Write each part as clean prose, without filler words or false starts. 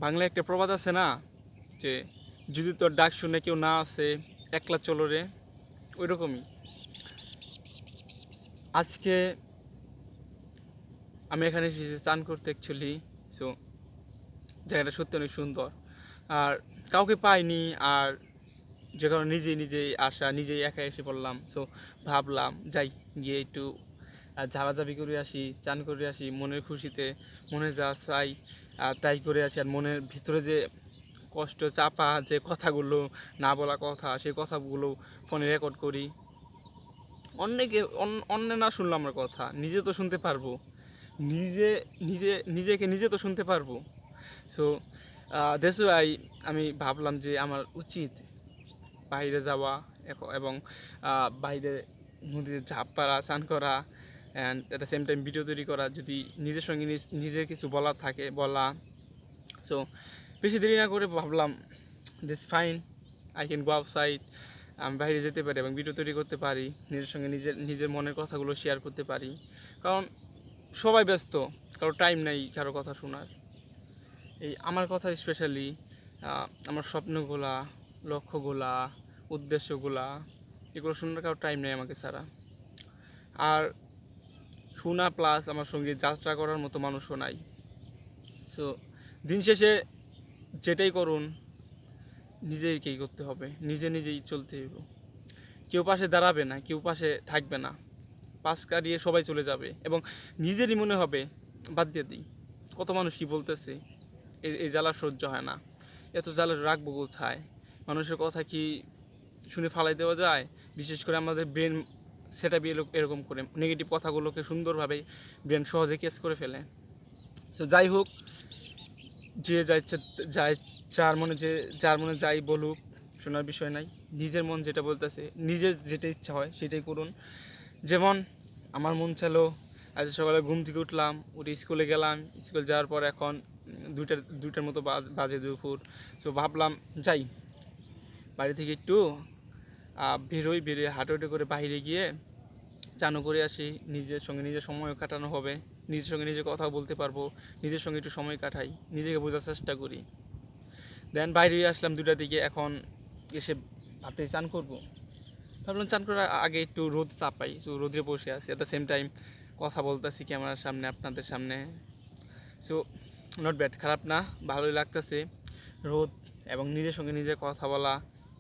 বাংলায় একটা প্রবাদ আছে না, যে যদি তোর ডাক শুনে কেউ না আসে একলা চলো রে। ওই রকমই আজকে আমি এখানে এসেছি চান করতে অ্যাকচুয়ালি। সো জায়গাটা সত্যি অনেক সুন্দর, আর কাউকে পাইনি, আর যে কারণে নিজেই নিজেই আসা, নিজেই একা এসে পড়লাম। সো ভাবলাম যাই, গিয়ে একটু ঝাবাঝাবি করে আসি, চান করে আসি, মনের খুশিতে মনে যা চাই তাই করে আসি। আর মনের ভিতরে যে কষ্ট চাপা যে কথাগুলো, না বলা কথা, সেই কথাগুলো ফোনে রেকর্ড করি। অন্যকে অন্য না শুনলাম আমার কথা, নিজে তো শুনতে পারবো। নিজে নিজে নিজেকে নিজে তো শুনতে পারবো। সো দ্যাটস ওয়াই আমি ভাবলাম যে আমার উচিত বাইরে যাওয়া এবং বাইরে নদীতে ঝাঁপ মারা, স্নান করা, and at the same time video তৈরি করা। যদি নিজের সঙ্গে নিজের কিছু বলার থাকে বলা। সো বেশি দেরি না করে ভাবলাম this fine, I can go outside. আমি বাইরে যেতে পারি এবং ভিডিও তৈরি করতে পারি, নিজের সঙ্গে নিজের মনের কথাগুলো শেয়ার করতে পারি। কারণ সবাই ব্যস্ত, কারো টাইম নেই কারো কথা শোনার। এই আমার কথা স্পেশালি আমার স্বপ্নগুলা, লক্ষ্যগুলা, উদ্দেশ্যগুলা, এগুলো শোনার কারো টাইম নেই আমাকে ছাড়া। আর শোনা প্লাস আমার সঙ্গে যাত্রা করার মতো মানুষও নাই। সো দিন শেষে যেটাই করুন নিজেকেই করতে হবে, নিজেই চলতে হবে। কেউ পাশে দাঁড়াবে না, কেউ পাশে থাকবে না, পাশ কাটিয়ে সবাই চলে যাবে এবং নিজেরই মনে হবে বাদ দিয়ে দিই, কত মানুষ কী বলতেছে, এই জ্বালা সহ্য হয় না, এত জ্বালা রাখবো কোথায়। মানুষের কথা কি শুনে ফালাই দেওয়া যায়? বিশেষ করে আমাদের ব্রেন সেট আপ এরকম করে নেগেটিভ কথাগুলোকে সুন্দরভাবে ব্রেন সহজে ক্যাচ করে ফেলে। তো যাই হোক, যে যা ইচ্ছা যাই, যার মনে যাই বলুক, শোনার বিষয় নাই। নিজের মন যেটা বলতেছে, নিজের যেটা ইচ্ছা হয় সেটাই করুন। যেমন আমার মন চাইলো আজ সকালে ঘুম থেকে উঠলাম, উঠে স্কুলে গেলাম, স্কুল যাওয়ার পর এখন দুইটার মতো বাজে দুপুর। সো ভাবলাম যাই, বাড়ি থেকে একটু বেরোয় হাঁটাহাঁটি করে বাইরে গিয়ে চানও করে আসি, নিজের সঙ্গে নিজের সময় কাটানো হবে, নিজের সঙ্গে নিজে কথা বলতে পারবো, নিজের সঙ্গে একটু সময় কাটাই, নিজেকে বোঝার চেষ্টা করি। দেন বাইরে আসলাম 2টার দিকে, এখন এসে ভাবতে চান করবো। ভাবলাম চান করার আগে একটু রোদ চাপাই। সো রোদে বসে আছি, অ্যাট দ্য সেম টাইম কথা বলতেছি ক্যামেরার সামনে, আপনাদের সামনে। সো নট ব্যাড, খারাপ না, ভালোই লাগতেছে রোদ এবং নিজের সঙ্গে নিজে কথা বলা।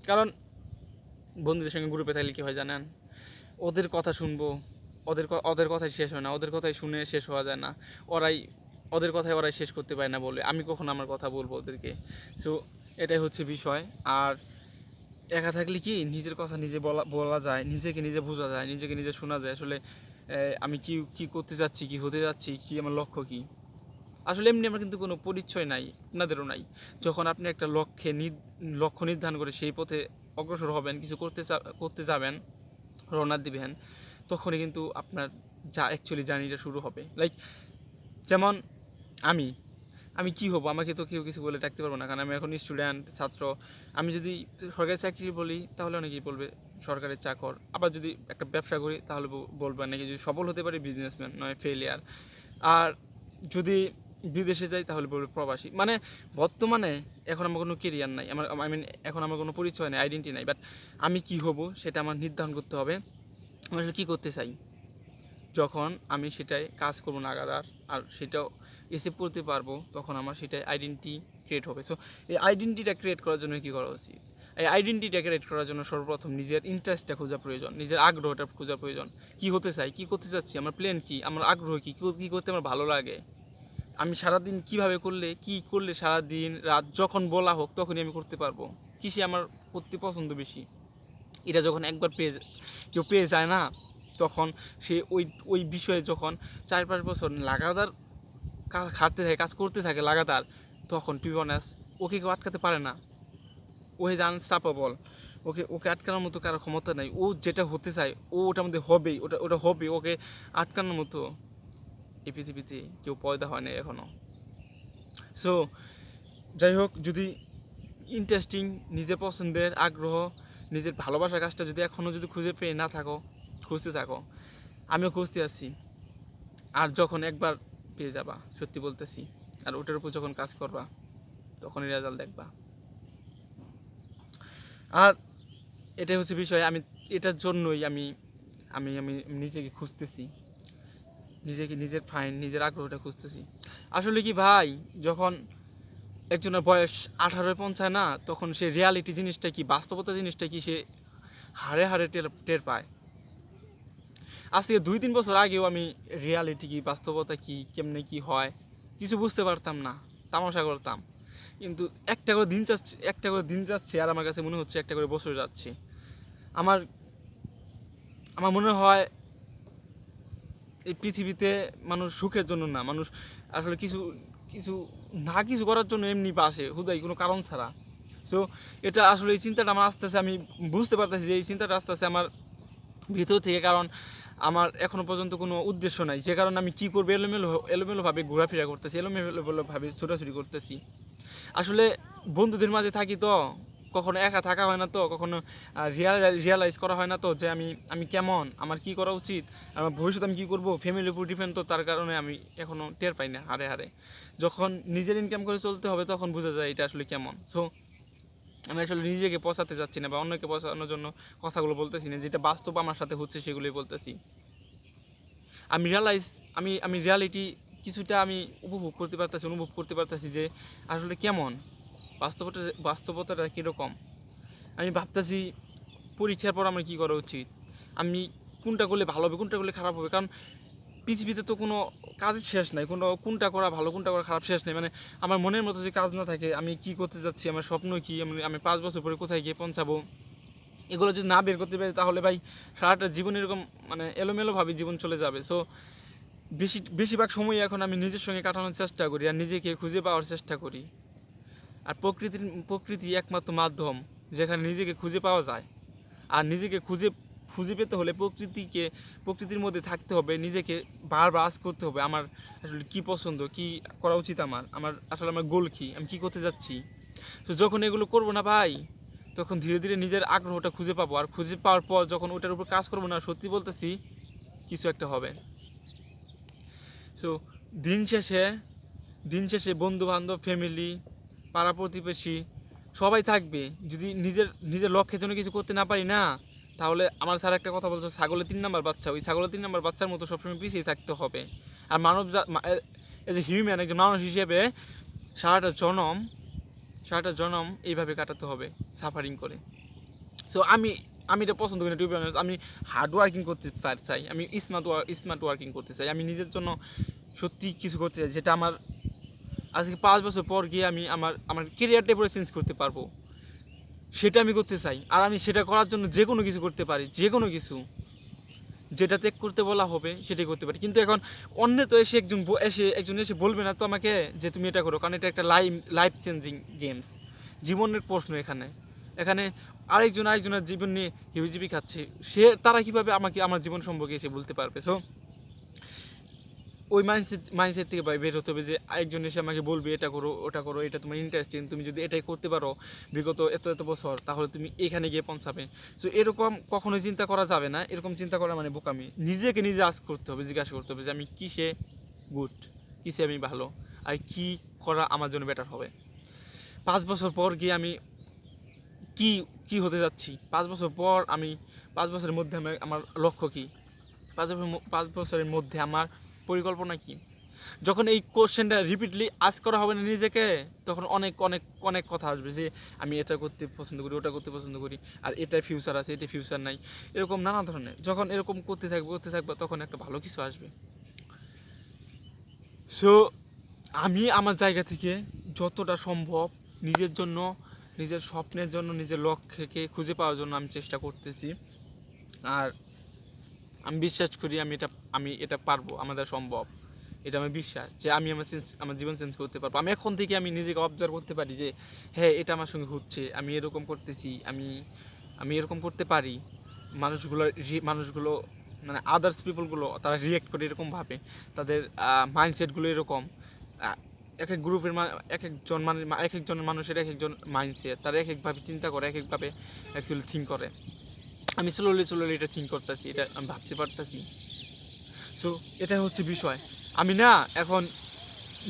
কারণ বন্ধুদের সঙ্গে গ্রুপে থাকলে কী হয় জানেন, ওদের কথা শুনবো, ওদের কথাই শেষ হয় না, ওদের কথাই শুনে শেষ হওয়া যায় না। ওরাই ওদের কথাই ওরাই শেষ করতে পারে না বলে আমি কখন আমার কথা বলবো ওদেরকে। সো এটাই হচ্ছে বিষয়। আর একা থাকলে কি নিজের কথা নিজে বলা যায়, নিজেকে নিজে বোঝা যায়, নিজেকে নিজে শোনা যায়। আসলে আমি কি করতে যাচ্ছি, কি হতে যাচ্ছি, কি আমার লক্ষ্য কী। আসলে এমনি আমার কিন্তু কোনো পরিচয় নাই, আপনাদেরও নাই। যখন আপনি একটা লক্ষ্য নির্ধারণ করে সেই পথে অগ্রসর হবেন, কিছু করতে যাবেন, রওনা দিবেন, তখনই কিন্তু আপনার অ্যাকচুয়ালি জার্নিটা শুরু হবে। লাইক যেমন আমি আমি কী হবো, আমাকে তো কেউ কিছু বলে ডাকতে পারবো না, কারণ আমি এখন স্টুডেন্ট, ছাত্র। আমি যদি সরকারি চাকরি বলি তাহলে অনেকেই বলবে সরকারি চাকর, আবার যদি একটা ব্যবসা করি তাহলে বলবে নাকি যদি সফল হতে পারি বিজনেসম্যান নয় ফেলিয়ার। আর যদি বিদেশে যাই তাহলে বলবে প্রবাসী। মানে বর্তমানে এখন আমার কোনো কেরিয়ার নাই, আই মিন এখন আমার কোনো পরিচয় নেই, আইডেন্টি নাই। বাট আমি কী হব সেটা আমার নির্ধারণ করতে হবে, আমি আসলে কী করতে চাই। যখন আমি সেটাই কাজ করবো নাগাদার, আর সেটাও অ্যাচিভ করতে পারবো, তখন আমার সেটাই আইডেন্টি ক্রিয়েট হবে। সো এই আইডেন্টিটা ক্রিয়েট করার জন্য কী করা উচিত? এই আইডেন্টিটা ক্রিয়েট করার জন্য সর্বপ্রথম নিজের ইন্টারেস্টটা খোঁজা প্রয়োজন, নিজের আগ্রহটা খোঁজা প্রয়োজন। কী হতে চাই, কী করতে চাচ্ছি, আমার প্ল্যান কী, আমার আগ্রহ কী করতে আমার ভালো লাগে, আমি সারাদিন কীভাবে করলে সারাদিন রাত যখন বলা হোক তখনই আমি করতে পারবো, কিসে আমার করতে পছন্দ বেশি। এটা যখন একবার কেউ পেয়ে যায় না, তখন সে ওই বিষয়ে যখন 4-5 বছর লাগাতার কাজ করতে থাকে লাগাতার, তখন টু বি অনেস্ট ওকে কেউ আটকাতে পারে না। ও ইজ আনস্টপেবল। ওকে আটকানোর মতো কারো ক্ষমতা নাই। ও যেটা হতে চায় ওটার মধ্যে হবেই, ওটা হবে। ওকে আটকানোর মতো এই পৃথিবীতে কেউ পয়দা হয় না এখনও। সো যাই হোক, যদি ইন্টারেস্টিং, নিজের পছন্দের আগ্রহ, নিজের ভালোবাসার কাজটা যদি এখনও যদি খুঁজে পেয়ে না থাকো, খুঁজতে থাকো, আমিও খুঁজতে আছি। আর যখন একবার পেয়ে যাবা, সত্যি বলতেছি, আর ওটার উপর যখন কাজ করবা, তখনই রেজাল্ট দেখবা। আর এটাই হচ্ছে বিষয়। আমি এটার জন্যই আমি আমি আমি নিজেকে খুঁজতেছি, নিজের নিজের আগ্রহটা খুঁজতেছি। আসলে কি ভাই, যখন একজনের বয়স 18 পৌঁছায় না, তখন সে রিয়ালিটি জিনিসটা কি, বাস্তবতা জিনিসটা কি, সে হাড়ে হাড়ে টের পায়। আজকে 2-3 বছর আগেও আমি রিয়ালিটি কি, বাস্তবতা কি, কেমনে কি হয় কিছু বুঝতে পারতাম না, তামাশা করতাম। কিন্তু একটা করে দিন যাচ্ছে আর আমার কাছে মনে হচ্ছে একটা করে বছর যাচ্ছে। আমার আমার মনে হয় এই পৃথিবীতে মানুষ সুখের জন্য না, মানুষ আসলে কিছু কিছু কিছু করার জন্য এমনি বাসে হুদাই কোনো কারণ ছাড়া। সো এটা আসলে এই চিন্তাটা আমার আস্তে আস্তে, আমি বুঝতে পারতেছি যে এই চিন্তাটা আস্তে আস্তে আমার ভিতর থেকে, কারণ আমার এখনো পর্যন্ত কোনো উদ্দেশ্য নাই, যে কারণে আমি কী করবো এলোমেলোভাবে ঘোরাফেরা করতেছি, এলোমেলোভাবে ছোটাছুটি করতেছি। আসলে বন্ধুদের মাঝে থাকি তো, কখনো একা থাকা হয় না, তো কখনো রিয়ালাইজ করা হয় না তো যে আমি কেমন, আমার কি করা উচিত, আমার ভবিষ্যতে আমি কী করবো, ফ্যামিলির উপর ডিপেন্ড, তো তার কারণে আমি এখনও টের পাই না হারে হারে। যখন নিজের ইনকাম করে চলতে হবে তখন বোঝা যায় এটা আসলে কেমন। সো আমি আসলে নিজেকে পচাতে যাচ্ছি না বা অন্যকে পচানোর জন্য কথাগুলো বলতেছি না, যেটা বাস্তব আমার সাথে হচ্ছে সেগুলোই বলতেছি। আমি রিয়ালাইজ আমি রিয়ালিটি কিছুটা আমি অনুভব করতে পারতেছি যে আসলে কেমন বাস্তবতাটা কীরকম। আমি ভাবতেছি পরীক্ষার পর আমার কী করা উচিত, আমি কোনটা করলে ভালো হবে, কোনটা করলে খারাপ হবে। কারণ পৃথিবীতে তো কোনো কাজের শেষ নাই, কোনটা করা ভালো, কোনটা করা খারাপ শেষ নেই। মানে আমার মনের মতো যে কাজ না থাকে, আমি কি করতে যাচ্ছি, আমার স্বপ্ন কী, আমি 5 বছর পরে কোথায় গিয়ে পৌঁছাবো, এগুলো যদি না বের করতে পারি তাহলে ভাই সারাটা জীবন এরকম মানে এলোমেলোভাবে জীবন চলে যাবে। সো বেশিরভাগ সময় এখন আমি নিজের সঙ্গে কাটানোর চেষ্টা করি আর নিজেকে খুঁজে পাওয়ার চেষ্টা করি। আর প্রকৃতি একমাত্র মাধ্যম যেখানে নিজেকে খুঁজে পাওয়া যায়। আর নিজেকে খুঁজে পেতে হলে প্রকৃতির মধ্যে থাকতে হবে, নিজেকে বারবার আজ করতে হবে আমার আসলে কী পছন্দ, কী করা উচিত, আমার আসলে আমার গোল কী, আমি কী করতে যাচ্ছি। তো যখন এগুলো করবো না ভাই, তখন ধীরে ধীরে নিজের আগ্রহটা খুঁজে পাবো, আর খুঁজে পাওয়ার পর যখন ওটার উপর কাজ করবো না, সত্যি বলতেছি কিছু একটা হবে। সো দিন শেষে বন্ধু বান্ধব, ফ্যামিলি, পাড়া প্রতিবেশী সবাই থাকবে। যদি নিজের লক্ষ্যের জন্য কিছু করতে না পারি না, তাহলে আমার স্যার একটা কথা বলছে, ছাগলের 3 নাম্বার বাচ্চা, ওই ছাগলের 3 নাম্বার বাচ্চার মতো সবসময় পিছিয়ে থাকতে হবে। আর এজ এ হিউম্যান, একজন মানুষ হিসেবে সারাটা জনম এইভাবে কাটাতে হবে, সাফারিং করে। সো আমি এটা পছন্দ করি না, টু বি অনেস্ট। আমি হার্ড ওয়ার্কিং করতে চাই, আমি স্মার্ট ওয়ার্কিং করতে চাই, আমি নিজের জন্য সত্যি কিছু করতে চাই, যেটা আমার আজকে 5 বছর পর গিয়ে আমি আমার কেরিয়ারটা পুরো চেঞ্জ করতে পারবো, সেটা আমি করতে চাই। আর আমি সেটা করার জন্য যে কোনো কিছু করতে পারি, যে কোনো কিছু যেটা ত্যাগ করতে বলা হবে সেটাই করতে পারি। কিন্তু এখন অন্য তো একজন এসে বলবে না তো আমাকে যে তুমি এটা করো, কারণ এটা একটা লাইফ চেঞ্জিং গেমস, জীবনের প্রশ্ন। এখানে আরেকজনের জীবন নিয়ে হিবিজিবি খাচ্ছে, তারা কীভাবে আমাকে আমার জীবন সম্পর্কে এসে বলতে পারবে। সো ওই মাইন্ডসেট থেকে বের হতে হবে যে একজন এসে আমাকে বলবে এটা করো, ওটা করো, এটা তোমার ইন্টারেস্টিং, তুমি যদি এটাই করতে পারো বিগত এত বছর, তাহলে তুমি এখানে গিয়ে পৌঁছাবে। সো এরকম কখনোই চিন্তা করা যাবে না, এরকম চিন্তা করা মানে বোকামি। নিজেকে নিজে জিজ্ঞাসা করতে হবে যে আমি কিসে গুড, কিসে আমি ভালো, আর কি করা আমার জন্য বেটার হবে। 5 বছর পর গিয়ে আমি কি হতে যাচ্ছি, 5 বছরের মধ্যে আমার লক্ষ্য কী, 5 বছরের মধ্যে আমার পরিকল্পনা কি। যখন এই কোশ্চেনটা রিপিটলি আস্ক করা হবে না নিজেকে, তখন অনেক অনেক অনেক কথা আসবে যে আমি এটা করতে পছন্দ করি, ওটা করতে পছন্দ করি, আর এটার ফিউচার আছে, এটা ফিউচার নাই, এরকম নানা ধরনের। যখন এরকম করতে থাকবো তখন একটা ভালো কিছু আসবে। সো আমি আমার জায়গা থেকে যতটা সম্ভব নিজের জন্য, নিজের স্বপ্নের জন্য, নিজের লক্ষ্যকে খুঁজে পাওয়ার জন্য আমি চেষ্টা করতেছি। আর আমি বিশ্বাস করি আমি এটা পারবো, আমাদের সম্ভব। এটা আমার বিশ্বাস যে আমি আমার জীবন চেঞ্জ করতে পারবো। আমি এখন থেকে আমি নিজেকে অবজার্ভ করতে পারি যে হ্যাঁ, এটা আমার সঙ্গে হচ্ছে, আমি এরকম করতেছি, আমি এরকম করতে পারি। মানুষগুলো মানে আদার্স পিপলগুলো তারা রিয়েক্ট করে এরকমভাবে, তাদের মাইন্ডসেটগুলো এরকম। এক এক গ্রুপের এক একজনের মানুষের এক একজন মাইন্ডসেট, তারা এক একভাবে চিন্তা করে, এক একভাবে অ্যাকচুয়ালি থিঙ্ক করে। আমি স্লোলি এটা থিঙ্ক করতেছি, এটা আমি ভাবতে পারতেছি। সো এটা হচ্ছে বিষয়। আমি না এখন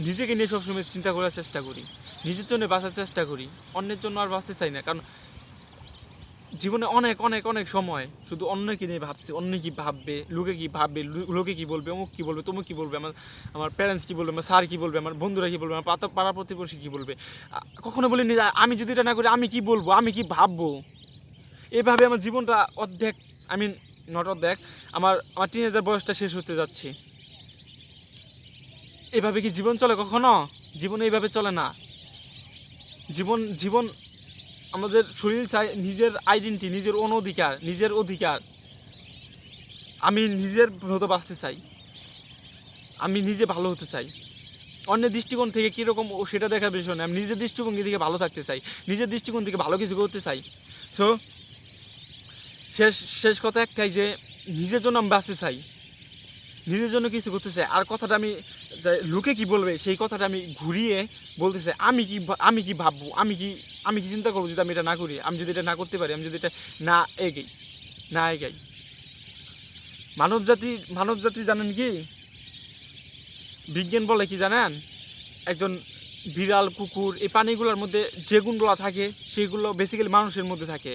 নিজেকে নিয়ে সবসময় চিন্তা করার চেষ্টা করি, নিজের জন্য বাঁচার চেষ্টা করি, অন্যের জন্য আর বাঁচতে চাই না। কারণ জীবনে অনেক অনেক অনেক সময় শুধু অন্যকে নিয়ে ভাবছি, অন্য কী ভাববে, লোকে কী ভাববে, লোকে কী বলবে, অমুক কী বলবে, তমুক কী বলবে, আমার প্যারেন্টস কী বলবে, আমার স্যার কী বলবে, আমার বন্ধুরা কী বলবে, আমার পাড়া প্রতিবেশী কী বলবে। কখনো বলিনি যে আমি যদি এটা না করি আমি কী বলবো, আমি কী ভাববো। এভাবে আমার জীবনটা অর্ধেক, আই মিন নট অর্ধেক, আমার টিনেজার বয়সটা শেষ হতে যাচ্ছে। এভাবে কি জীবন চলে কখনো? জীবন এইভাবে চলে না। জীবন আমাদের শরীর চাই নিজের আইডেন্টি, নিজের অধিকার, নিজের অধিকার। আমি নিজের মতো বাঁচতে চাই, আমি নিজে ভালো হতে চাই। অন্যের দৃষ্টিকোণ থেকে কীরকম ও সেটা দেখার বিষয় নয়, আমি নিজের দৃষ্টিভঙ্গি থেকে ভালো থাকতে চাই, নিজের দৃষ্টিকোণ থেকে ভালো কিছু করতে চাই। সো শেষ কথা একটাই যে নিজের জন্য আমি বাঁচতে চাই, নিজের জন্য কিছু করতে চাই। আর কথাটা আমি লোকে কি বলবে সেই কথাটা আমি ঘুরিয়ে বলতে চাই, আমি কি ভাববো, আমি কি চিন্তা করবো যদি আমি এটা না করি, আমি যদি এটা না করতে পারি, আমি যদি এটা না এগাই। মানব জাতি জানেন কি বিজ্ঞান বলে কি জানেন? একজন বিড়াল, কুকুর, এই প্রাণীগুলোর মধ্যে যে গুণগুলো থাকে সেগুলো বেসিক্যালি মানুষের মধ্যে থাকে।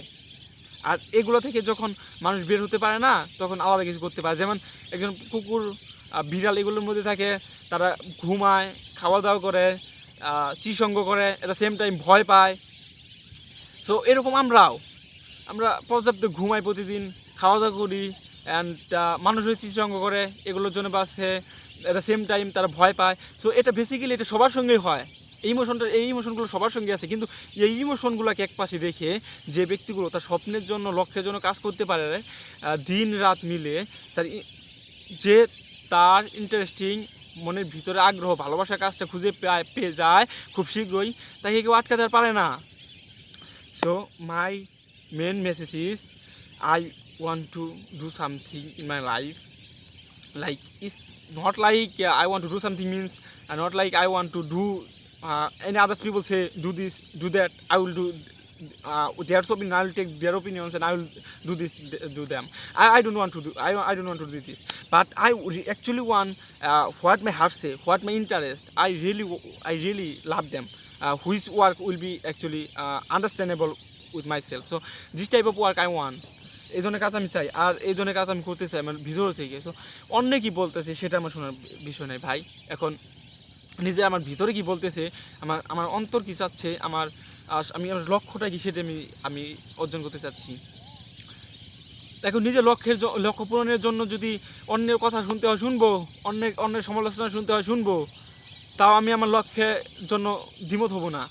আর এগুলো থেকে যখন মানুষ বের হতে পারে না তখন আলাদা কিছু করতে পারে। যেমন একজন কুকুর, বিড়াল এগুলোর মধ্যে থাকে, তারা ঘুমায়, খাওয়া দাওয়া করে, চিসঙ্গ করে, এট দ্য সেম টাইম ভয় পায়। সো এরকম আমরা পর্যাপ্ত ঘুমাই, প্রতিদিন খাওয়া দাওয়া করি, অ্যান্ড মানুষের চিসঙ্গ করে, এগুলোর জন্য বাসে, এট দ্য সেম টাইম তারা ভয় পায়। সো এটা বেসিক্যালি এটা সবার সঙ্গেই হয়। এই ইমোশনগুলো সবার সঙ্গে আছে, কিন্তু এই ইমোশনগুলোকে এক পাশে রেখে যে ব্যক্তিগুলো তার স্বপ্নের জন্য, লক্ষ্যের জন্য কাজ করতে পারে দিন রাত মিলে, যে তার ইন্টারেস্টিং, মনের ভিতরে আগ্রহ, ভালোবাসার কাজটা খুঁজে পেয়ে যায় খুব শীঘ্রই, তাকে কেউ আটকাতে পারে না। So my main message is I want to do something in my life. Like it's not like I want to do something means not like I want to do any other people say do this, do that. I will do their opinion. I will take their opinions and I will do this, do them. I don't want to do. I don't want to do this. But I actually want what my heart say, what my interest. I really love them. Which work will be actually understandable with myself. So this type of work I want. এই ধরনের কাজ আমি চাই, আর এই ধরনের কাজ আমি করতে চাই আমার ভিতর থেকে। সো অন্য কী বলতেছে সেটা আমার শোনার বিষয় নয় ভাই। এখন নিজে আমার ভিতরে কি বলতেছে, আমার অন্তর কি চাচ্ছে, আমি আমার লক্ষ্যটা কি সেটা আমি অর্জন করতে চাচ্ছি। এখন নিজের লক্ষ্য পূরণের জন্য যদি অন্যের কথা শুনতে হয় শুনবো, অন্যের সমালোচনা শুনতে হয় শুনবো, তাও আমি আমার লক্ষ্যের জন্য দ্বিমত হব না।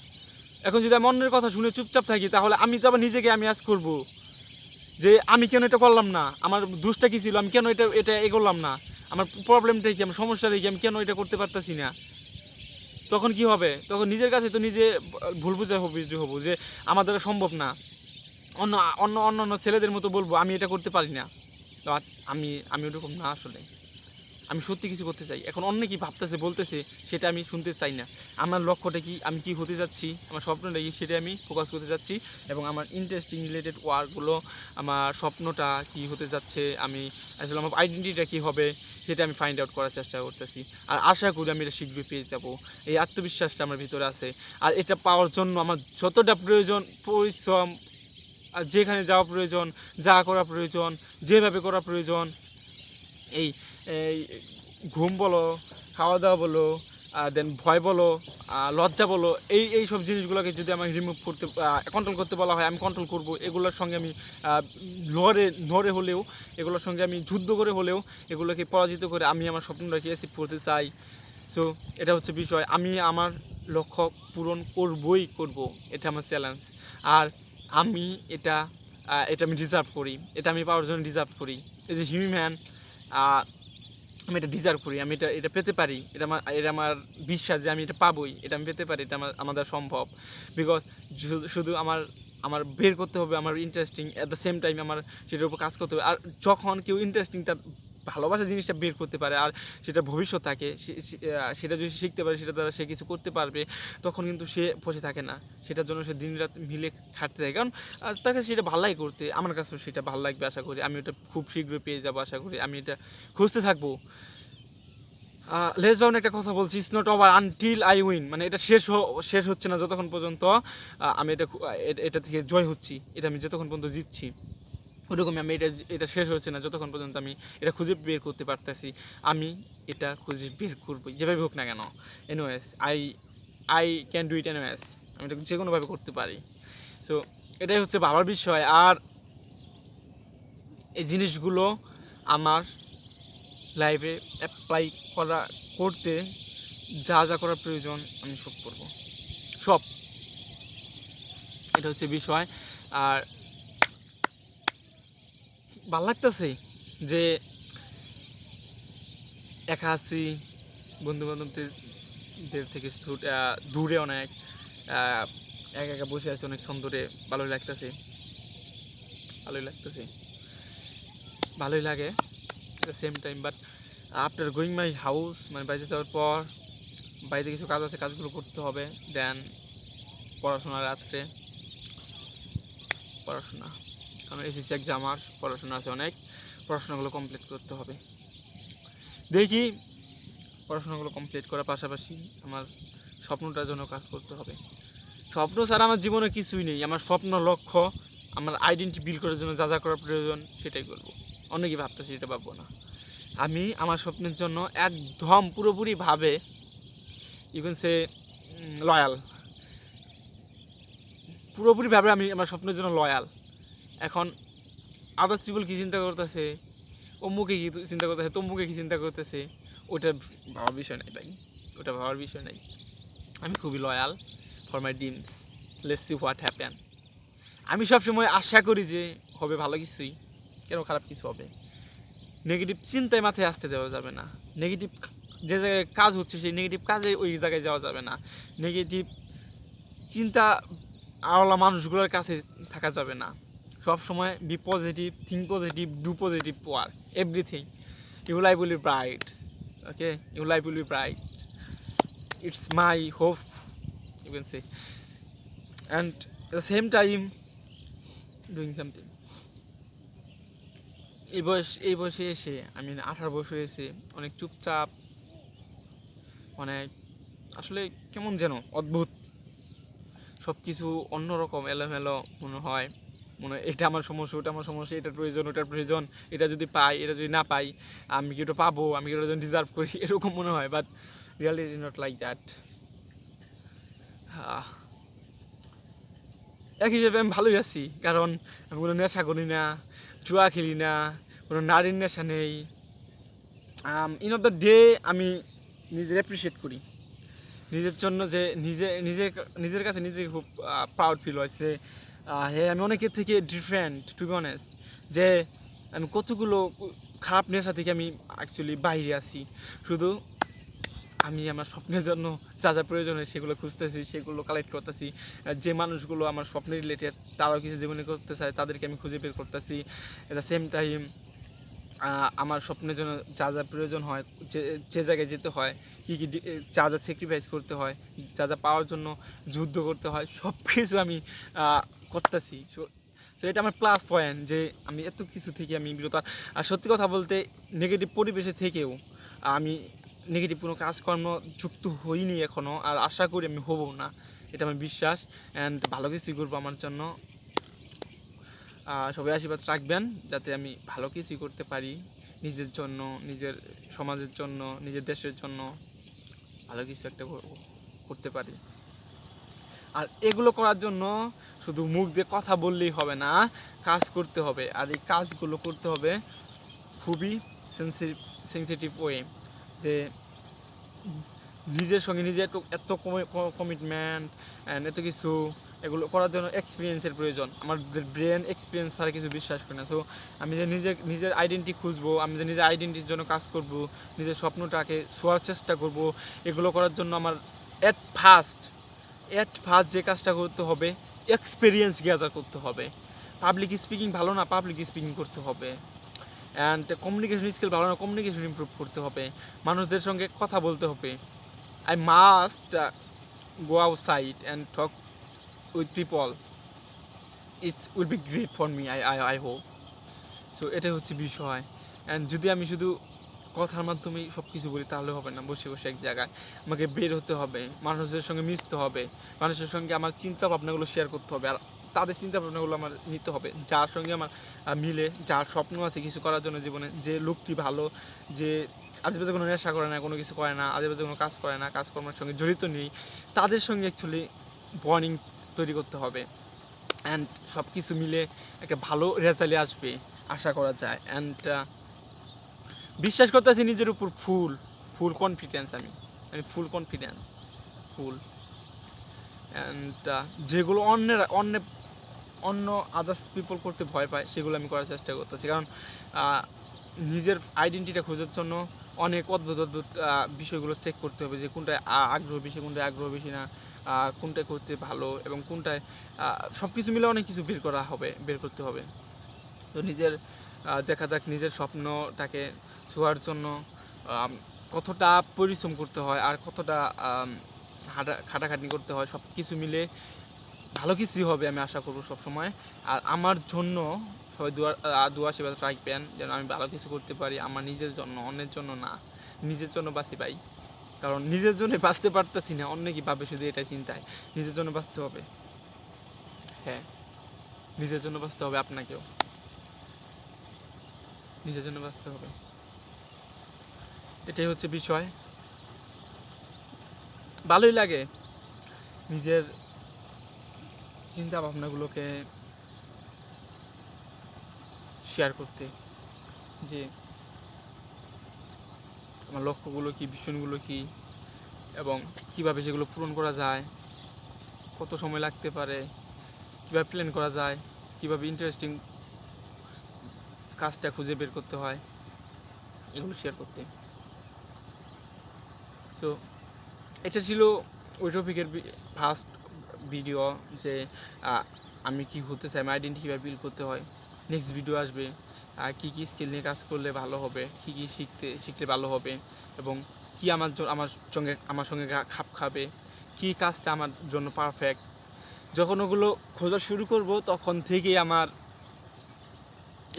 এখন যদি আমি অন্যের কথা শুনে চুপচাপ থাকি তাহলে আমি তো আবার নিজেকে আমি আজ করবো যে আমি কেন এটা করলাম না, আমার দোষটা কী ছিল, আমি কেন এটা এগোলাম না, আমার প্রবলেমটা কি, আমার সমস্যাটা কি, আমি কেন এটা করতে পারতেছি না। তখন কি হবে? তখন নিজের কাছে তো নিজে ভুল বুঝে হবো যে আমার দ্বারা সম্ভব না। অন্য ছেলেদের মতো বলবো আমি এটা করতে পারি না। বাট আমি ওরকম না, আসলে আমি সত্যি কিছু করতে চাই। এখন অন্য কি ভাবতেছে বলতেছে সেটা আমি শুনতে চাই না। আমার লক্ষ্যটা কি, আমি কি হতে যাচ্ছি, আমার স্বপ্নটা কি, সেটা আমি ফোকাস করতে যাচ্ছি। এবং আমার ইন্টারেস্টিং রিলেটেড ওয়ার্কগুলো, আমার স্বপ্নটা কি হতে যাচ্ছে, আমি আসলে আমার আইডেন্টিটিটা কী হবে সেটা আমি ফাইন্ড আউট করার চেষ্টা করতেছি। আর আশা করি আমি এটা শীঘ্রই পেয়ে যাব। এই আত্মবিশ্বাসটা আমার ভিতরে আছে। আর এটা পাওয়ার জন্য আমার যতটা প্রয়োজন পরিশ্রম, আর যেখানে যাওয়া প্রয়োজন, যা করা প্রয়োজন, যেভাবে করা প্রয়োজন, এই ঘুম বলো, খাওয়া দাওয়া বলো, দেন ভয় বলো, লজ্জা বলো, এই সব জিনিসগুলোকে যদি আমাকে রিমুভ করতে, কন্ট্রোল করতে বলা হয় আমি কন্ট্রোল করব। এগুলোর সঙ্গে আমি লড়ে হলেও, এগুলোর সঙ্গে আমি যুদ্ধ করে হলেও এগুলোকে পরাজিত করে আমি আমার স্বপ্নটাকে অ্যাচিভ করতে চাই। সো এটা হচ্ছে বিষয়, আমি আমার লক্ষ্য পূরণ করব, এটা আমার চ্যালেঞ্জ। আর আমি এটা আমি ডিজার্ভ করি, এটা আমি পাওয়ার জন্য ডিজার্ভ করি। এজ এ হিউম্যান আমি এটা ডিজার্ভ করি, আমি এটা পেতে পারি, এটা আমার বিশ্বাস যে আমি এটা পাবোই, এটা আমি পেতে পারি, এটা আমাদের সম্ভব। বিকজ শুধু আমার বের করতে হবে আমার interesting, at the same time আমার সেটার উপর কাজ করতে হবে। আর যখন কেউ ইন্টারেস্টিং, তার ভালোবাসা জিনিসটা বের করতে পারে, আর সেটা ভবিষ্যৎ থাকে, সেটা যদি শিখতে পারে, সেটা দ্বারা সে কিছু করতে পারবে, তখন কিন্তু সে বসে থাকে না, সেটার জন্য সে দিনরাত মিলে খাটতে থাকে। কারণ তার কাছে সেটা ভালো লাগে করতে, আমার কাছেও সেটা ভালো লাগবে। আশা করি আমি ওটা খুব শীঘ্রই পেয়ে যাবো, আশা করি আমি এটা খুঁজতে থাকবো। লেস বাউন একটা কথা বলছি, it's not over until I win, মানে এটা শেষ হচ্ছে না যতক্ষণ পর্যন্ত আমি এটা থেকে জয় হচ্ছি, এটা আমি যতক্ষণ পর্যন্ত জিতছি, ওরকমই আমি এটা শেষ হচ্ছে না যতক্ষণ পর্যন্ত আমি এটা খুঁজে বের করতে পারতেছি। আমি এটা খুঁজে বের করবো যেভাবে হোক না কেন। Anyways I I can do it anyways, আমি এটা যে কোনোভাবে করতে পারি। সো এটাই হচ্ছে ভাবার বিষয়। আর এই জিনিসগুলো আমার লাইফে অ্যাপ্লাই করতে যা যা করার প্রয়োজন আমি সব করব, সব। এটা হচ্ছে বিষয়। আর ভাল লাগতেছে যে একা আছি, বন্ধুবান্ধবদের থেকে দূরে অনেক, একা একা বসে আছি অনেক সুন্দরে, ভালোই লাগতেছে, ভালোই লাগে same time. But after going my house, মানে বাড়িতে যাওয়ার পর বাড়িতে কিছু কাজ আছে, কাজগুলো করতে হবে। দেন পড়াশোনা, রাত্রে পড়াশোনা, কারণ এসএসসি এক্সাম, আর পড়াশোনা আছে অনেক, পড়াশোনাগুলো কমপ্লিট করতে হবে। দেখি পড়াশোনাগুলো কমপ্লিট করার পাশাপাশি আমার স্বপ্নটার জন্য কাজ করতে হবে। স্বপ্ন ছাড়া আমার জীবনে কিছুই নেই। আমার স্বপ্ন, লক্ষ্য, আমার আইডেন্টি বিল্ড করার জন্য যা যা করার প্রয়োজন সেটাই করবো। অনেকেই ভাবতেছি এটা ভাববো না। আমি আমার স্বপ্নের জন্য একদম পুরোপুরিভাবে সে লয়াল, পুরোপুরিভাবে আমি আমার স্বপ্নের জন্য লয়াল। এখন আদার্স পিপল কী চিন্তা করতেছে, অমুকে কী চিন্তা করতেছে, তমুকে কী চিন্তা করতেছে, ওটা ভাবার বিষয় নাই ভাই, ওটা ভাবার বিষয় নাই। আমি খুবই loyal for my dreams. Let's see what happen. আমি সবসময় আশা করি যে হবে ভালো কিছুই, কেন খারাপ কিছু হবে। নেগেটিভ চিন্তায় মাথায় আসতে দেওয়া যাবে না। নেগেটিভ যে জায়গায় কাজ হচ্ছে সেই নেগেটিভ কাজে ওই জায়গায় যাওয়া যাবে না। নেগেটিভ চিন্তা আওয়ালা মানুষগুলোর কাছে থাকা যাবে না। সব সময় be positive, think positive, do positive, work everything. Your life will be bright, okay, your life will be bright, it's my hope, you can say. And at the same time doing something. এই বয়সে এসে, আমি 18 বছর এসে অনেক চুপচাপ, অনেক আসলে কেমন যেন অদ্ভুত, সব কিছু অন্যরকম এলোমেলো মনে হয়। এটা আমার সমস্যা, ওটা আমার সমস্যা, এটার প্রয়োজন, ওটার প্রয়োজন, এটা যদি পাই, এটা যদি না পাই, আমি কি ওটা পাবো, আমি কি ওটা ডিজার্ভ করি, এরকম মনে হয়। But reality not like that. এক হিসেবে আমি ভালোই আছি, কারণ আমি কোনো নেশা করি না, জুয়া খেলি না, কোনো নারীর নেশা নেই। ইন অফ দ্য ডে আমি নিজের অ্যাপ্রিসিয়েট করি নিজের জন্য, যে নিজের কাছে নিজে খুব প্রাউড ফিল হয়েছে। হ্যাঁ, আমি অনেকের থেকে ডিফারেন্ট, টু বি অনেস্ট, যে আমি কতগুলো খারাপ নেশা থেকে আমি অ্যাকচুয়ালি বাইরে আছি। শুধু আমি আমার স্বপ্নের জন্য যা যা প্রয়োজন হয় সেগুলো খুঁজতেছি, সেগুলো কালেক্ট করতেছি। যে মানুষগুলো আমার স্বপ্নের রিলেটেড, তারাও কিছু জীবনে করতে চায়, তাদেরকে আমি খুঁজে বের করতেছি। এট দ্য সেম টাইম আমার স্বপ্নের জন্য যা যা প্রয়োজন হয়, যে জায়গায় যেতে হয়, কী কী যা যা স্যাক্রিফাইস করতে হয়, যা যা পাওয়ার জন্য যুদ্ধ করতে হয়, সব কিছু আমি করতেছি। সো এটা আমার প্লাস পয়েন্ট, যে আমি এত কিছু থেকে আমি বিরত। আর সত্যি কথা বলতে, নেগেটিভ পরিবেশে থেকেও আমি নেগেটিভ কোনো কাজকর্ম যুক্ত হইনি এখনও, আর আশা করি আমি হবো না, এটা আমার বিশ্বাস। অ্যান্ড ভালো কিছুই করবো আমার জন্য। সবাই আশীর্বাদ রাখবেন যাতে আমি ভালো কিছুই করতে পারি, নিজের জন্য, নিজের সমাজের জন্য, নিজের দেশের জন্য ভালো কিছু একটা করতে পারি। আর এগুলো করার জন্য শুধু মুখ দিয়ে কথা বললেই হবে না, কাজ করতে হবে। আর এই কাজগুলো করতে হবে খুবই সেন্সিটিভ ওয়ে, যে নিজের সঙ্গে নিজে এত কমিটমেন্ট অ্যান্ড এত কিছু, এগুলো করার জন্য এক্সপিরিয়েন্সের প্রয়োজন। আমাদের ব্রেন এক্সপিরিয়েন্স ছাড়া কিছু বিশ্বাস করে না। সো আমি যে নিজের আইডেন্টি খুঁজবো, আমি যে নিজের আইডেন্টির জন্য কাজ করব, নিজের স্বপ্নটাকে শোয়ার চেষ্টা করব, এগুলো করার জন্য আমার এট ফার্স্ট যে কাজটা করতে হবে, এক্সপিরিয়েন্স গ্যাদার করতে হবে। পাবলিক স্পিকিং ভালো না, পাবলিক স্পিকিং করতে হবে। অ্যান্ড কমিউনিকেশন স্কিল ভালো না, কমিউনিকেশন ইমপ্রুভ করতে হবে, মানুষদের সঙ্গে কথা বলতে হবে। I must go outside and talk with people. It will be great for me, I hope. So এটাই হচ্ছে বিষয়। অ্যান্ড যদি আমি শুধু কথার মাধ্যমেই সব কিছু বলি তাহলে হবে না। বসে বসে এক জায়গায় আমাকে বের হতে হবে, মানুষদের সঙ্গে মিশতে হবে, মানুষের সঙ্গে আমার চিন্তা ভাবনাগুলো শেয়ার করতে হবে, আর তাদের চিন্তা ভাবনাগুলো আমার নিতে হবে। যার সঙ্গে আমার মিলে, যার স্বপ্ন আছে কিছু করার জন্য জীবনে, যে লোকটি ভালো, যে আজেবাজে কোনো নেশা করে না, কোনো কিছু করে না, আজেবাজে কোনো কাজ করে না, কাজকর্মের সঙ্গে জড়িত নেই, তাদের সঙ্গে অ্যাকচুয়ালি বন্ডিং তৈরি করতে হবে। অ্যান্ড সব কিছু মিলে একটা ভালো রেজাল্টে আসবে আশা করা যায়। অ্যান্ড বিশ্বাস করতেছি নিজের উপর ফুল কনফিডেন্স। আমি ফুল কনফিডেন্স, ফুল। অ্যান্ড যেগুলো অন্য আদার্স পিপল করতে ভয় পায় সেগুলো আমি করার চেষ্টা করতেছি। কারণ নিজের আইডেন্টিটা খোঁজার জন্য অনেক অদ্ভুত বিষয়গুলো চেক করতে হবে, যে কোনটায় আগ্রহ বেশি, কোনটায় আগ্রহ বেশি না, কোনটায় করতে ভালো, এবং কোনটায় সব কিছু মিলে অনেক কিছু বের করতে হবে। তো নিজের দেখা যাক নিজের স্বপ্নটাকে ছোঁয়ার জন্য কতটা পরিশ্রম করতে হয় আর কতটা খাটাখাটনি করতে হয়, সব কিছু মিলে ভালো কিছুই হবে আমি আশা করবো সবসময়। আর আমার জন্য সবাই দোয়া আশীর্বাদ রাখবেন যেন আমি ভালো কিছু করতে পারি আমার নিজের জন্য, অন্যের জন্য না। নিজের জন্য বাঁচি ভাই, কারণ নিজের জন্য বাঁচতে পারতেছি না, অন্য কি ভাবে শুধু এটাই চিন্তায়। নিজের জন্য বাঁচতে হবে, হ্যাঁ নিজের জন্য বাঁচতে হবে, আপনাকেও নিজের জন্য বাঁচতে হবে, এটাই হচ্ছে বিষয়। ভালোই লাগে নিজের চিন্তা ভাবনাগুলোকে শেয়ার করতে, যে আমার লক্ষ্যগুলো কী, ভিশনগুলো কী, এবং কীভাবে সেগুলো পূরণ করা যায়, কত সময় লাগতে পারে, কীভাবে প্ল্যান করা যায়, কীভাবে ইন্টারেস্টিং কাজটা খুঁজে বের করতে হয়, এগুলো শেয়ার করতে। সো এটা ছিল ওই টপিকের ফার্স্ট ভিডিও, যে আমি কি হতে চাই, আমার আইডেন্টি কীভাবে বিল্ড করতে হয়। নেক্সট ভিডিও আসবে কী কী স্কিল নিয়ে কাজ করলে ভালো হবে, কী কী শিখলে ভালো হবে, এবং কী আমার সঙ্গে খাপ খাবে, কী কাজটা আমার জন্য পারফেক্ট। যখন ওগুলো খোঁজা শুরু করব তখন থেকেই আমার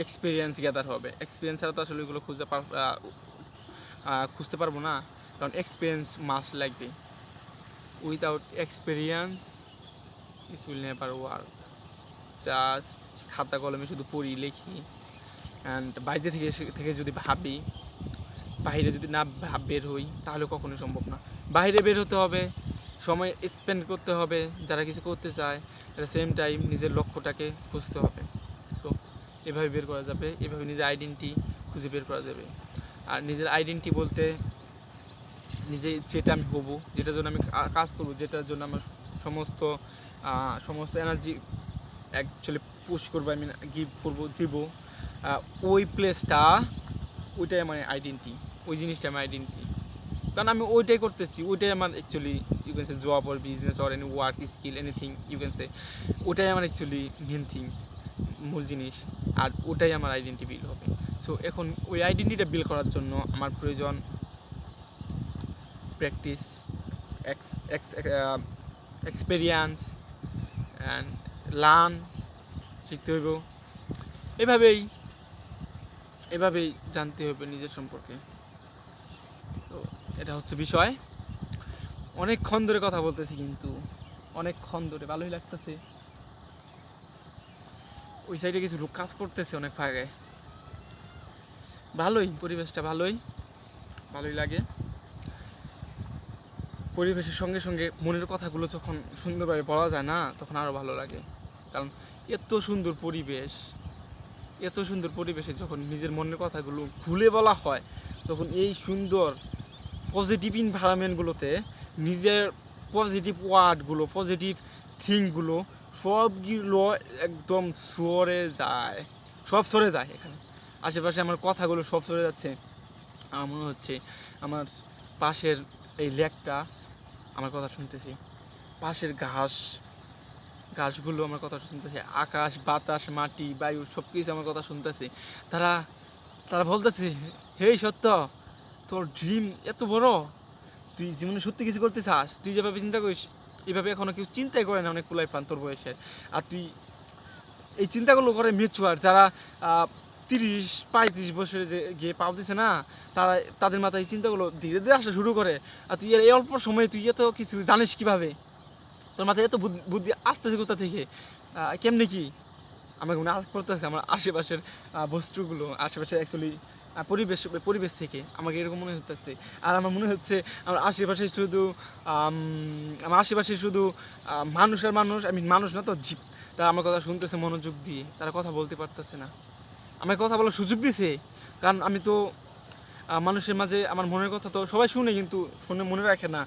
এক্সপিরিয়েন্স গ্যাদার হবে। এক্সপিরিয়েন্স ছাড়া তো আসলে ওইগুলো খুঁজতে পারবো না, কারণ এক্সপিরিয়েন্স মাস্ট লাগবে। Without experience it will never work. Just খাতা কলমে শুধু পড়ি লিখি, অ্যান্ড বাইরে থেকে যদি ভাবি, বাইরে যদি না বের হই তাহলে কখনোই সম্ভব না। বাইরে বের হতে হবে, সময় স্পেন্ড করতে হবে যারা কিছু করতে চায়, অ্যাট দ্য সেম টাইম নিজের লক্ষ্যটাকে খুঁজতে হবে। সো এভাবে বের করা যাবে, এভাবে নিজের আইডেন্টি খুঁজে বের করা যাবে। আর নিজের আইডেন্টি বলতে নিজে যেটা আমি হবো, যেটার জন্য আমি কাজ করবো, যেটার জন্য আমার সমস্ত এনার্জি অ্যাকচুয়ালি পুশ করবো, আমি গিভ করবো, দিব, ওই প্লেসটা, ওইটাই আমার আইডেন্টি, ওই জিনিসটা আমার আইডেন্টি। কারণ আমি ওইটাই করতেছি, ওইটাই আমার actually you can say job or business or any work skill anything you can say, ওটাই আমার অ্যাকচুয়ালি মেন থিংস, মূল জিনিস। আর ওটাই আমার আইডেন্টি বিল্ড হবে। সো এখন ওই আইডেন্টিটা বিল্ড করার জন্য আমার প্রয়োজন প্র্যাকটিস, এক্সপেরিয়েন্স অ্যান্ড লার্ন, শিখতে হইব। এভাবেই জানতে হবে নিজের সম্পর্কে। তো এটা হচ্ছে বিষয়। অনেকক্ষণ ধরে কথা বলতেছি, কিন্তু অনেকক্ষণ ধরে ভালোই লাগতেছে। ওই সাইডে কিছু লোক কাজ করতেছে অনেক ভাগে, ভালোই পরিবেশটা, ভালোই লাগে। পরিবেশের সঙ্গে সঙ্গে মনের কথাগুলো যখন সুন্দরভাবে বলা যায় না, তখন আরও ভালো লাগে। কারণ এত সুন্দর পরিবেশে যখন নিজের মনের কথাগুলো খুলে বলা হয়, তখন এই সুন্দর পজিটিভ এনভায়রনমেন্টগুলোতে নিজের পজিটিভ ওয়ার্ডগুলো, পজিটিভ থিংগুলো সবগুলো একদম সরে যায়। এখানে আশেপাশে আমার কথাগুলো সব সরে যাচ্ছে। আমার মনে হচ্ছে আমার পাশের এই লেকটা আমার কথা শুনতেছি, পাশের ঘাসগুলো আমার কথা শুনতেছে, আকাশ বাতাস মাটি বায়ু সব কিছু আমার কথা শুনতেছে। তারা বলতেছে, হে সত্য, তোর ড্রিম এত বড়, তুই জীবনে সত্যি কিছু করতে চাস, তুই যেভাবে চিন্তা করিস এভাবে এখনো কেউ চিন্তাই করে না, অনেক কুলাই পান তোর বয়সে। আর তুই এই চিন্তাগুলো করে ম্যাচুয়ার, যারা 30-35 বছরে যে গিয়ে পাও দিছে না, তাদের মাথায় এই চিন্তাগুলো ধীরে ধীরে আসা শুরু করে। আর তুই এই অল্প সময়ে তুই এত কিছু জানিস কীভাবে, তোর মাথায় এত বুদ্ধি আসতেছে কোথা থেকে, কেমনে কি? আমাকে মনে আজ করতেছে আমার আশেপাশের বস্তুগুলো, আশেপাশে অ্যাকচুয়ালি পরিবেশ থেকে আমাকে এরকম মনে হতেছে। আর আমার মনে হচ্ছে আমার আশেপাশে শুধু মানুষ আর মানুষ, মানুষ না তো জীব, তারা আমার কথা শুনতেছে মনোযোগ দিয়ে, তারা কথা বলতে পারতেছে না, আমাকে কথা বলার সুযোগ দিছে। কারণ আমি তো মানুষের মাঝে আমার মনের কথা তো সবাই শুনে, কিন্তু শুনে মনে রাখে না,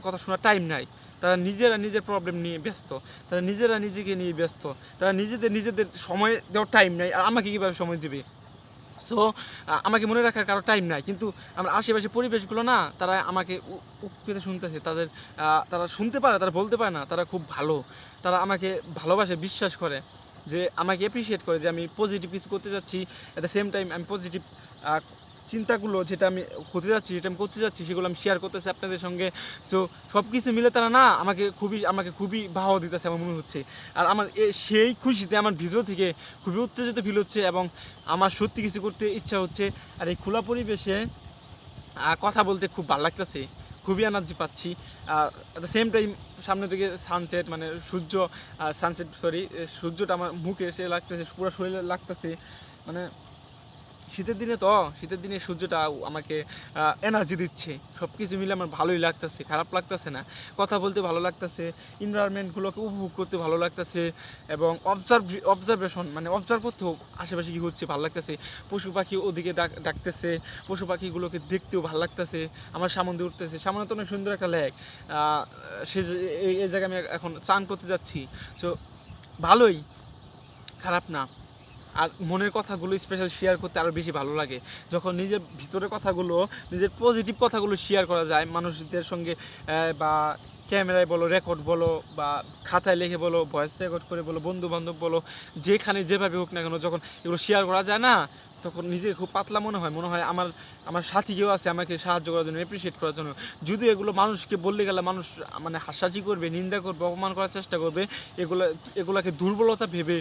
কথা শোনার টাইম নাই। তারা নিজেরা নিজের প্রবলেম নিয়ে ব্যস্ত, তারা নিজেরা নিজেকে নিয়ে ব্যস্ত, তারা নিজেদের সময় দেওয়ার টাইম নাই। আর আমাকে কীভাবে সময় দেবে? সো আমাকে মনে রাখার কারো টাইম নাই। কিন্তু আমার আশেপাশে পরিবেশগুলো না, তারা আমাকে উৎপেতে শুনতেছে, তারা শুনতে পারে, তারা বলতে পারে না, তারা খুব ভালো, তারা আমাকে ভালোবাসে, বিশ্বাস করে, যে আমাকে অ্যাপ্রিসিয়েট করে যে আমি পজিটিভ কিছু করতে যাচ্ছি। অ্যাট দ্য সেম টাইম আমি পজিটিভ চিন্তাগুলো যেটা আমি হতে যাচ্ছি, যেটা আমি করতে যাচ্ছি, সেগুলো আমি শেয়ার করতেছি আপনাদের সঙ্গে। সো সব কিছু মিলে তারা না আমাকে খুবই বাহবা দিতেছে আমার মনে হচ্ছে। আর আমার সেই খুশিতে আমার ভিতর থেকে খুবই উত্তেজিত ফিল হচ্ছে, এবং আমার সত্যি কিছু করতে ইচ্ছা হচ্ছে। আর এই খোলা পরিবেশে কথা বলতে খুব ভালো লাগতেছে, খুবই এনার্জি পাচ্ছি। অ্যাট দ্য সেম টাইম সামনে থেকে সানসেট, মানে সূর্যটা আমার মুখে এসে লাগতেছে, পুরো শরীরে লাগতেছে। মানে শীতের দিনে সূর্যটা আমাকে এনার্জি দিচ্ছে। সব কিছু মিলে আমার ভালোই লাগতেছে, খারাপ লাগতেছে না। কথা বলতে ভালো লাগতেছে, এনভায়রনমেন্টগুলোকে উপভোগ করতে ভালো লাগতেছে, এবং অবজার্ভ করতেও আশেপাশে কী হচ্ছে ভালো লাগতেছে। পশু পাখি ওদিকে ডাকতেছে, পশু পাখিগুলোকে দেখতেও ভালো লাগতেছে। আমার সামনে দিয়ে উঠতেছে, সামনে তো অনেক সুন্দর একটা লেক, এই জায়গায় আমি এখন চান করতে যাচ্ছি। সো ভালোই, খারাপ না। আর মনের কথাগুলো স্পেশাল শেয়ার করতে আরও বেশি ভালো লাগে, যখন নিজের ভিতরের কথাগুলো, নিজের পজিটিভ কথাগুলো শেয়ার করা যায় মানুষদের সঙ্গে, বা ক্যামেরায় বলো, রেকর্ড বলো, বা খাতায় লিখে বলো, ভয়েস রেকর্ড করে বলো, বন্ধু বান্ধব বলো, যেখানে যেভাবে হোক না কেন, যখন এগুলো শেয়ার করা যায় না, তখন নিজে খুব পাতলা মনে হয় আমার সাথী কেউ আছে আমাকে সাহায্য করার জন্য, অ্যাপ্রিসিয়েট করার জন্য। যদি এগুলো মানুষকে বললে গেলে মানুষ মানে হাসাহাসি করবে, নিন্দা করবে, অপমান করার চেষ্টা করবে, এগুলাকে দুর্বলতা ভেবে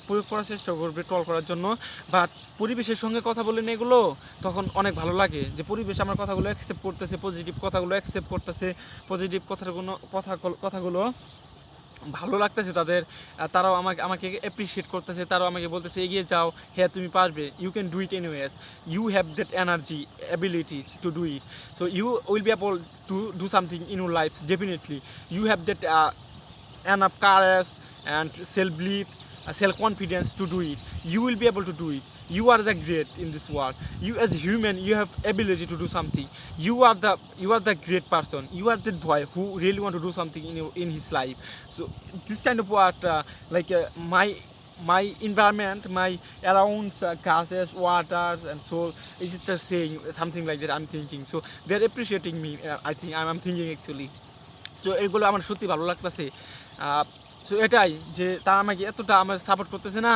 প্রয়োগ করার চেষ্টা করবে ট্রল করার জন্য। বা পরিবেশের সঙ্গে কথা বললেন এগুলো, তখন অনেক ভালো লাগে যে পরিবেশ আমার কথাগুলো অ্যাকসেপ্ট করতেছে, পজিটিভ কথাগুলো অ্যাকসেপ্ট করতেছে, পজিটিভ কথাগুলো ভালো লাগতেছে তাদের। তারাও আমাকে অ্যাপ্রিসিয়েট করতেছে, তারাও আমাকে বলতেছে এগিয়ে যাও, হ্যাঁ তুমি পারবে, you can do it anyways, you have that energy, abilities to do it, so you will be able to do something in your life, definitely you have that enough courage and self-belief, self-confidence to do it. You will be able to do it. You are the great in this world. You as a human, you have ability to do something. You are the great person. You are that boy who really want to do something in his life. So this kind of what my environment, my around gases, waters, and soul is just saying something like that. I'm thinking. So they're appreciating me. I'm thinking actually. তো এগুলো আমার সত্যি ভালো লাগতেছে। So এটাই যে তারা আমাকে এতটা আমার সাপোর্ট করতেছে না,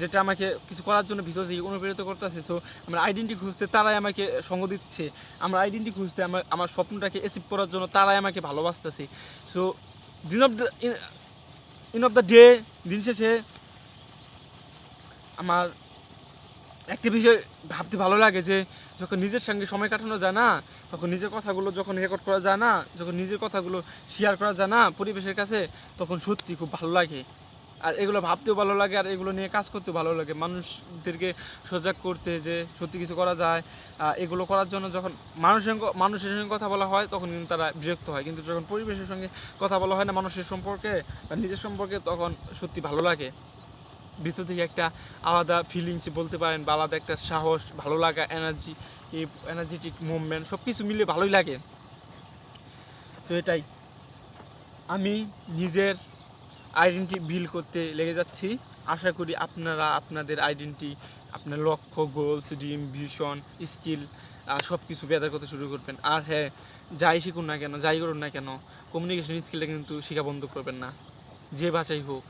যেটা আমাকে কিছু করার জন্য ভিতর থেকে অনুপ্রেরিত করতেছে। সো আমার আইডেন্টি খুঁজতে তারাই আমাকে সঙ্গ দিচ্ছে, আমার আইডেন্টি খুঁজতে আমার স্বপ্নটাকে অ্যাচিভ করার জন্য তারাই আমাকে ভালোবাসতেছে। সো দিন অফ দ্য ডে, দিন শেষে আমার একটা বিষয় ভাবতে ভালো লাগে যে যখন নিজের সঙ্গে সময় কাটানো যায় না, তখন নিজের কথাগুলো যখন রেকর্ড করা যায় না, যখন নিজের কথাগুলো শেয়ার করা যায় না পরিবেশের কাছে, তখন সত্যি খুব ভালো লাগে। আর এগুলো ভাবতেও ভালো লাগে, আর এগুলো নিয়ে কাজ করতেও ভালো লাগে, মানুষদেরকে সজাগ করতে যে সত্যি কিছু করা যায়। এগুলো করার জন্য যখন মানুষের সঙ্গে কথা বলা হয়, তখন কিন্তু তারা বিরক্ত হয়, কিন্তু যখন পরিবেশের সঙ্গে কথা বলা হয় না মানুষের সম্পর্কে বা নিজের সম্পর্কে, তখন সত্যি ভালো লাগে। ভিতর থেকে একটা আলাদা ফিলিংস বলতে পারেন, বা আলাদা একটা সাহস, ভালো লাগা, এনার্জেটিক মুভমেন্ট, সব কিছু মিলে ভালোই লাগে। তো এটাই, আমি নিজের আইডেন্টি বিল্ড করতে লেগে যাচ্ছি। আশা করি আপনারা আপনাদের আইডেন্টি, আপনার লক্ষ্য, গোলস, ড্রিম, ভিশন, স্কিল সব কিছু বেদার করতে শুরু করবেন। আর হ্যাঁ, যাই শিখুন না কেন, যাই করুন না কেন, কমিউনিকেশন স্কিলটা কিন্তু শেখা বন্ধ করবেন না। যে ভাষাই হোক,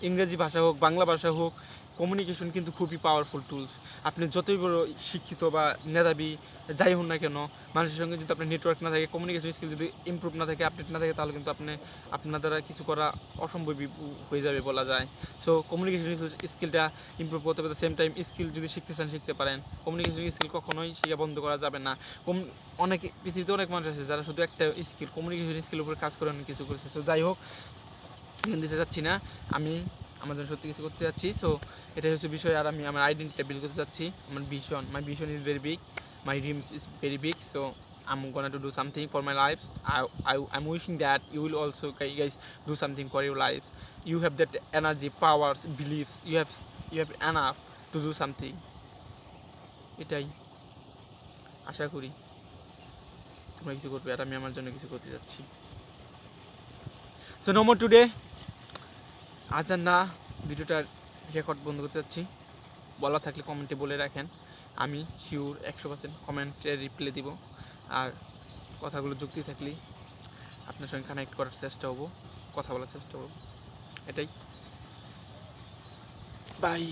ইংরেজি ভাষা হোক, বাংলা ভাষা হোক, কমিউনিকেশন কিন্তু খুবই পাওয়ারফুল টুলস। আপনি যতই বড় শিক্ষিত বা মেধাবী যাই হন না কেন, মানুষের সঙ্গে যদি আপনার নেটওয়ার্ক না থাকে, কমিউনিকেশন স্কিল যদি ইমপ্রুভ না থাকে, আপডেট না থাকে, তাহলে কিন্তু আপনার দ্বারা কিছু করা অসম্ভবই হয়ে যাবে বলা যায়। সো কমিউনিকেশন স্কিলটা ইমপ্রুভ করতে হবে। সেম টাইম স্কিল যদি শিখতে চান শিখতে পারেন। কমিউনিকেশন স্কিল কখনোই শিখা বন্ধ করা যাবে না। অনেক পৃথিবীতে অনেক মানুষ আছে যারা শুধু একটা স্কিল, কমিউনিকেশন স্কিলের উপর কাজ করে অনেক কিছু করেছে। সো যাই হোক, এখান দিতে চাচ্ছি না, আমি আমার জন্য সত্যি কিছু করতে যাচ্ছি। সো এটাই হচ্ছে বিষয়। আর আমি আমার আইডেন্টিটিটা বিল্ড করতে চাচ্ছি। আমার vision, my vision is very big, my dreams is very big. So I'm gonna to do something for my lives. I'm wishing that you will also guys do something for your lives. You have that energy, powers, beliefs. You have enough to do something. এটাই আশা করি তোমরা কিছু করবে, আর আমি আমার জন্য কিছু করতে যাচ্ছি। So no more today. আজ আর না, ভিডিওটার রেকর্ড বন্ধ করতে যাচ্ছি। বলা থাকলে কমেন্টে বলে রাখেন, আমি শিওর 100% কমেন্টে রিপ্লাই দিব। আর কথাগুলো যুক্তি থাকলে আপনার সঙ্গে কানেক্ট করার চেষ্টা হবো, কথা বলার চেষ্টা করবো। এটাই, বাই।